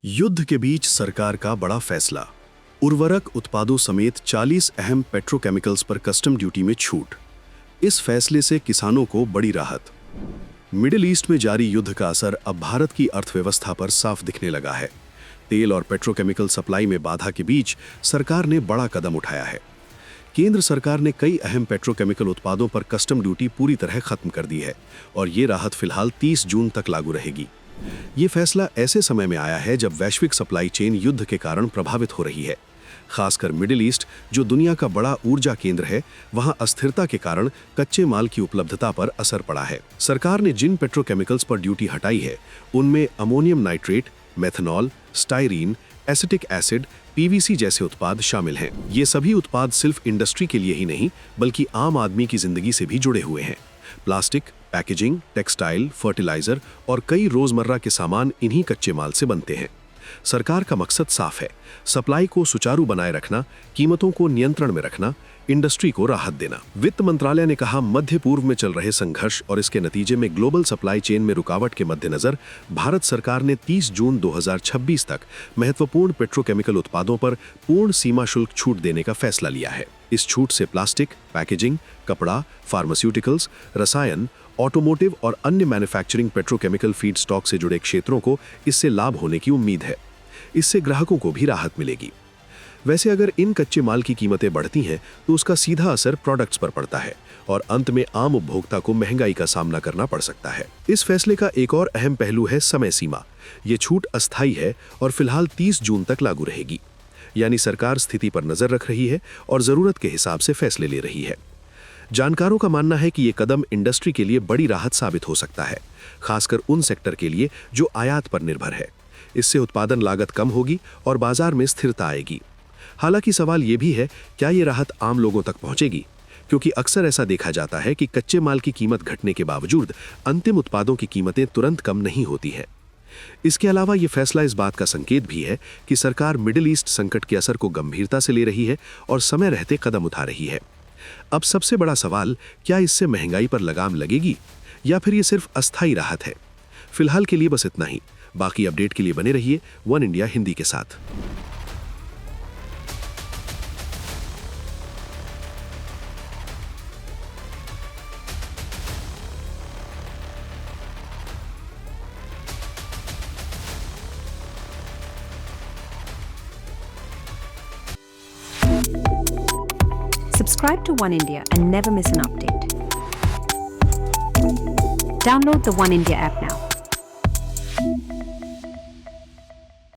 युद्ध के बीच सरकार का बड़ा फैसला। उर्वरक उत्पादों समेत 40 अहम पेट्रोकेमिकल्स पर कस्टम ड्यूटी में छूट। इस फैसले से किसानों को बड़ी राहत। मिडिल ईस्ट में जारी युद्ध का असर अब भारत की अर्थव्यवस्था पर साफ दिखने लगा है। तेल और पेट्रोकेमिकल सप्लाई में बाधा के बीच सरकार ने बड़ा कदम उठाया है। केंद्र सरकार ने कई अहम पेट्रोकेमिकल उत्पादों पर कस्टम ड्यूटी पूरी तरह खत्म कर दी है और ये राहत फिलहाल 30 जून तक लागू रहेगी। ये फैसला ऐसे समय में आया है जब वैश्विक सप्लाई चेन युद्ध के कारण प्रभावित हो रही है। खासकर मिडिल ईस्ट, जो दुनिया का बड़ा ऊर्जा केंद्र है, वहां अस्थिरता के कारण कच्चे माल की उपलब्धता पर असर पड़ा है। सरकार ने जिन पेट्रोकेमिकल्स पर ड्यूटी हटाई है, उनमें ammonium nitrate, methanol, styrene, acetic acid, PVC जैसे उत्पाद शामिल हैं। ये सभी उत्पाद सिर्फ इंडस्ट्री के लिए ही नहीं, बल्कि आम आदमी की जिंदगी से भी जुड़े हुए हैं। प्लास्टिक, पैकेजिंग, टेक्सटाइल, फर्टिलाइजर और कई रोजमर्रा के सामान इन्हीं कच्चे माल से बनते हैं। सरकार का मकसद साफ है: सप्लाई को सुचारू बनाए रखना, कीमतों को नियंत्रण में रखना, इंडस्ट्री को राहत देना। वित्त मंत्रालय ने कहा, मध्य पूर्व में चल रहे संघर्ष और इसके नतीजे में ग्लोबल सप्लाई चेन में रुकावट के मद्देनजर भारत सरकार ने 30 जून 2026 तक महत्वपूर्ण पेट्रोकेमिकल उत्पादों पर पूर्ण सीमा शुल्क छूट देने का फैसला लिया है। इस छूट से प्लास्टिक, पैकेजिंग, कपड़ा, फार्मास्यूटिकल्स, रसायन, ऑटोमोटिव और अन्य मैन्युफैक्चरिंग पेट्रोकेमिकल फीड स्टॉक से जुड़े क्षेत्रों को इससे लाभ होने की उम्मीद है। इससे ग्राहकों को भी राहत मिलेगी। वैसे अगर इन कच्चे माल की कीमतें बढ़ती हैं तो उसका सीधा असर प्रोडक्ट्स पर पड़ता है और अंत में आम उपभोक्ता को महंगाई का सामना करना पड़ सकता है। इस फैसले का एक और अहम पहलू है समय सीमा। ये छूट अस्थायी है और फिलहाल 30 जून तक लागू रहेगी। यानी सरकार स्थिति पर नजर रख रही है और जरूरत के हिसाब से फैसले ले रही है। जानकारों का मानना है कि ये कदम इंडस्ट्री के लिए बड़ी राहत साबित हो सकता है, खासकर उन सेक्टर के लिए जो आयात पर निर्भर है। इससे उत्पादन लागत कम होगी और बाजार में स्थिरता आएगी। हालांकि सवाल ये भी है, क्या ये राहत आम लोगों तक पहुंचेगी? क्योंकि अक्सर ऐसा देखा जाता है कि कच्चे माल की कीमत घटने के बावजूद अंतिम उत्पादों की कीमतें तुरंत कम नहीं होती हैं। इसके अलावा ये फैसला इस बात का संकेत भी है कि सरकार मिडिल ईस्ट संकट के असर को गंभीरता से ले रही है और समय रहते कदम उठा रही है। अब सबसे बड़ा सवाल, क्या इससे महंगाई पर लगाम लगेगी या फिर ये सिर्फ अस्थायी राहत है? फिलहाल के लिए बस इतना ही। बाकी अपडेट के लिए बने रहिए वन इंडिया हिंदी के साथ। Subscribe to One India and never miss an update. Download the One India app now.